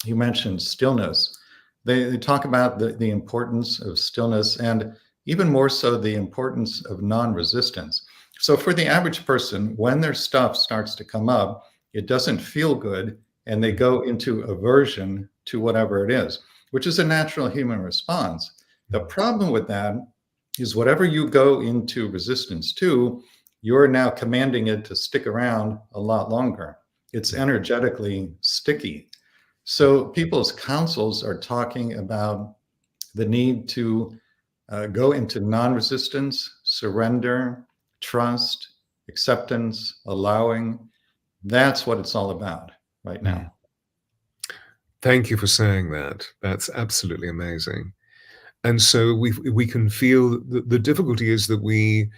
you mentioned stillness. They talk about the importance of stillness, and even more so the importance of non-resistance. So for the average person, when their stuff starts to come up, it doesn't feel good, and they go into aversion to whatever it is, which is a natural human response. The problem with that is whatever you go into resistance to, you're now commanding it to stick around a lot longer. It's energetically sticky. So people's councils are talking about the need to go into non-resistance, surrender, trust, acceptance, allowing. That's what it's all about right now. Thank you for saying that. That's absolutely amazing. And so we can feel the difficulty is that we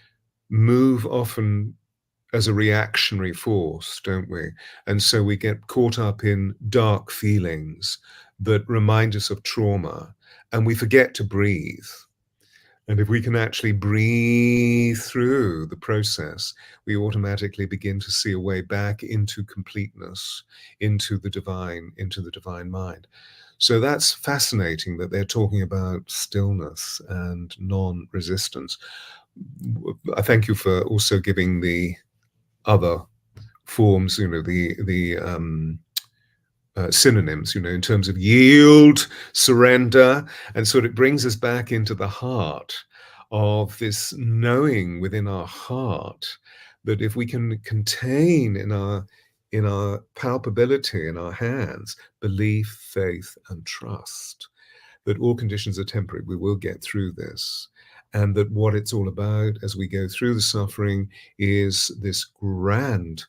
move often as a reactionary force, don't we? And so we get caught up in dark feelings that remind us of trauma, and we forget to breathe. And if we can actually breathe through the process, we automatically begin to see a way back into completeness, into the divine mind. So that's fascinating that they're talking about stillness and non-resistance. I thank you for also giving the other forms, the synonyms, in terms of yield, surrender, and so it brings us back into the heart of this knowing within our heart that if we can contain in our palpability in our hands belief, faith, and trust that all conditions are temporary, we will get through this. And that what it's all about as we go through the suffering is this grand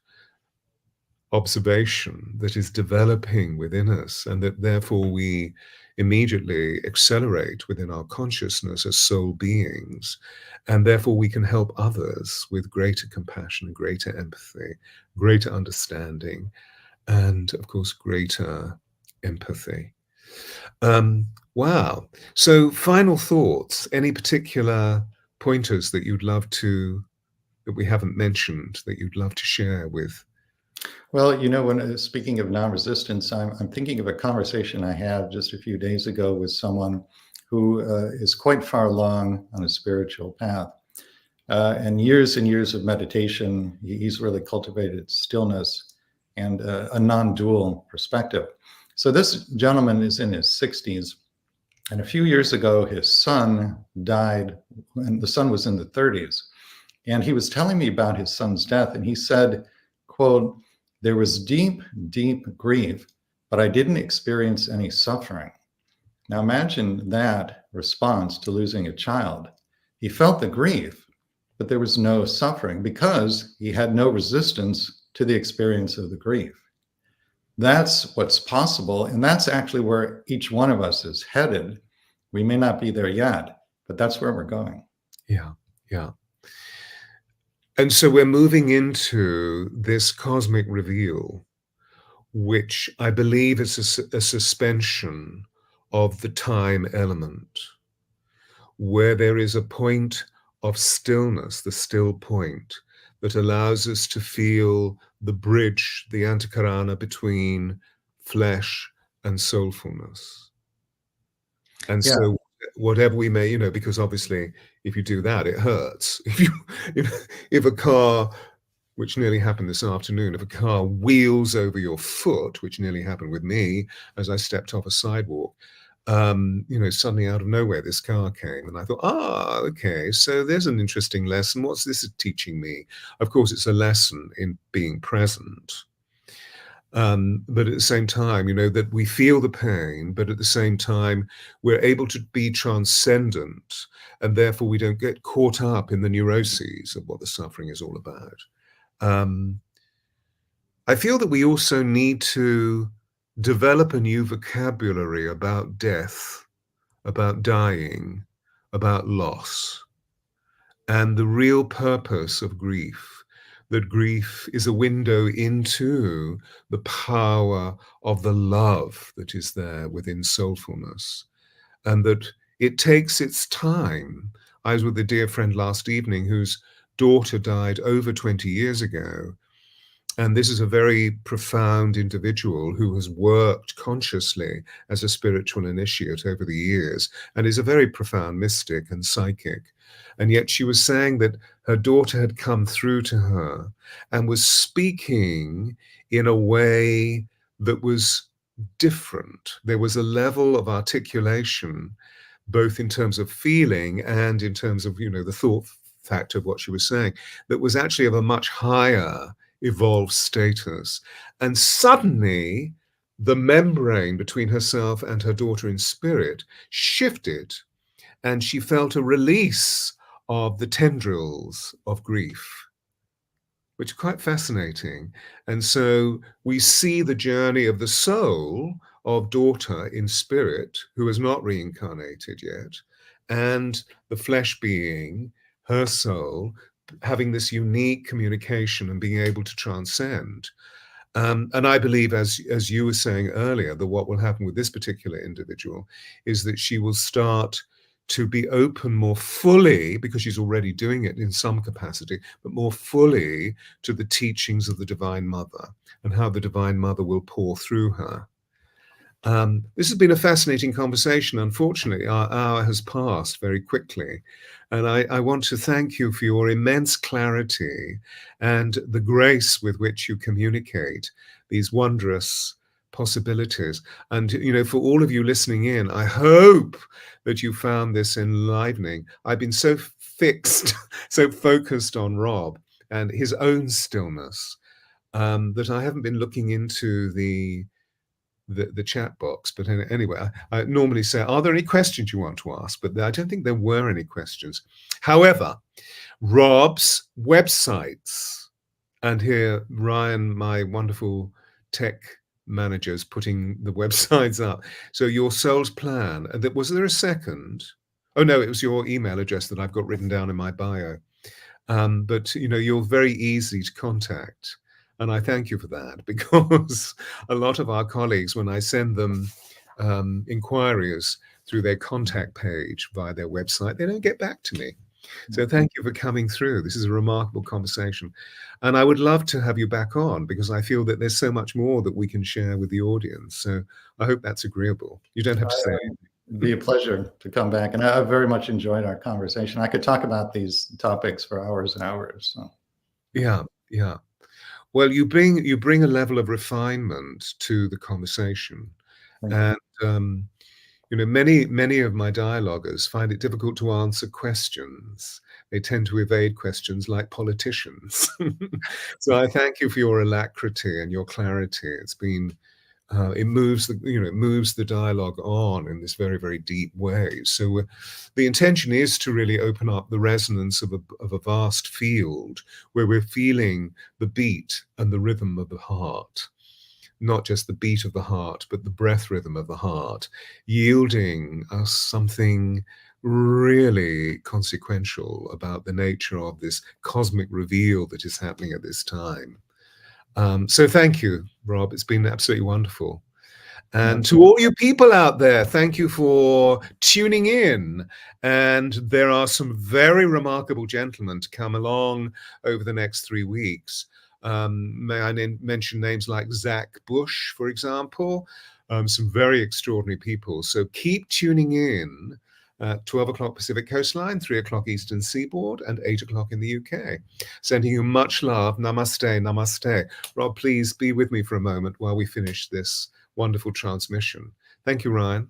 observation that is developing within us, and that therefore we immediately accelerate within our consciousness as soul beings, and therefore we can help others with greater compassion, greater empathy, greater understanding, and of course greater empathy. Wow. So final thoughts, any particular pointers that you'd love to, that we haven't mentioned, that you'd love to share with? Well, when speaking of non-resistance, I'm thinking of a conversation I had just a few days ago with someone who is quite far along on a spiritual path. And years of meditation, he's really cultivated stillness and a non-dual perspective. So this gentleman is in his 60s. And a few years ago, his son died, and the son was in the 30s. And he was telling me about his son's death. And he said, quote, "There was deep, deep grief, but I didn't experience any suffering." Now imagine that response to losing a child. He felt the grief, but there was no suffering because he had no resistance to the experience of the grief. That's what's possible. And that's actually where each one of us is headed. We may not be there yet, but that's where we're going. Yeah, yeah. And so we're moving into this cosmic reveal, which I believe is a suspension of the time element, where there is a point of stillness, the still point, that allows us to feel the bridge, the antakarana between flesh and soulfulness. And Yeah. so whatever we may, because obviously if you do that, it hurts. If a car, which nearly happened this afternoon, if a car wheels over your foot, which nearly happened with me as I stepped off a sidewalk, suddenly out of nowhere, this car came and I thought, okay, so there's an interesting lesson. What's this teaching me? Of course, it's a lesson in being present. But at the same time, that we feel the pain, but at the same time, we're able to be transcendent, and therefore we don't get caught up in the neuroses of what the suffering is all about. I feel that we also need to develop a new vocabulary about death, about dying, about loss, and the real purpose of grief. That grief is a window into the power of the love that is there within soulfulness, and that it takes its time. I was with a dear friend last evening whose daughter died over 20 years ago. And this is a very profound individual who has worked consciously as a spiritual initiate over the years and is a very profound mystic and psychic. And yet she was saying that her daughter had come through to her and was speaking in a way that was different. There was a level of articulation, both in terms of feeling and in terms of, the thought factor of what she was saying, that was actually of a much higher evolved status. And suddenly the membrane between herself and her daughter in spirit shifted, and she felt a release of the tendrils of grief, which is quite fascinating. And so we see the journey of the soul of daughter in spirit, who has not reincarnated yet, and the flesh being, her soul, having this unique communication and being able to transcend. And I believe, as you were saying earlier, that what will happen with this particular individual is that she will start to be open more fully, because she's already doing it in some capacity, but more fully to the teachings of the Divine Mother and how the Divine Mother will pour through her. This has been a fascinating conversation. Unfortunately, our hour has passed very quickly. And I want to thank you for your immense clarity and the grace with which you communicate these wondrous possibilities. And, you know, for all of you listening in, I hope that you found this enlivening. I've been so fixed, so focused on Rob and his own stillness, that I haven't been looking into the chat box. But anyway, I normally say, are there any questions you want to ask? But I don't think there were any questions. However, Rob's websites, and here Ryan, my wonderful tech manager, is putting the websites up. So Your Soul's Plan, was there a second? Oh no, it was your email address that I've got written down in my bio. But you know, you're very easy to contact. And I thank you for that, because a lot of our colleagues, when I send them inquiries through their contact page via their website, they don't get back to me. So thank you for coming through. This is a remarkable conversation. And I would love to have you back on, because I feel that there's so much more that we can share with the audience. So I hope that's agreeable. You don't have to say anything. It'd be a pleasure to come back. And I very much enjoyed our conversation. I could talk about these topics for hours and hours. So. Yeah, yeah. Well, you bring a level of refinement to the conversation, and you know, many of my dialoguers find it difficult to answer questions. They tend to evade questions like politicians. So I thank you for your alacrity and your clarity. It's been it moves the dialogue on in this very, very deep way. So the intention is to really open up the resonance of a vast field where we're feeling the beat and the rhythm of the heart, not just the beat of the heart, but the breath rhythm of the heart, yielding us something really consequential about the nature of this cosmic reveal that is happening at this time. So thank you, Rob. It's been absolutely wonderful. And to all you people out there, thank you for tuning in. And there are some very remarkable gentlemen to come along over the next 3 weeks. May I mention names like Zach Bush, for example, some very extraordinary people. So keep tuning in. 12 o'clock Pacific Coastline, 3 o'clock Eastern Seaboard, and 8 o'clock in the UK. Sending you much love. Namaste, namaste. Rob, please be with me for a moment while we finish this wonderful transmission. Thank you, Ryan.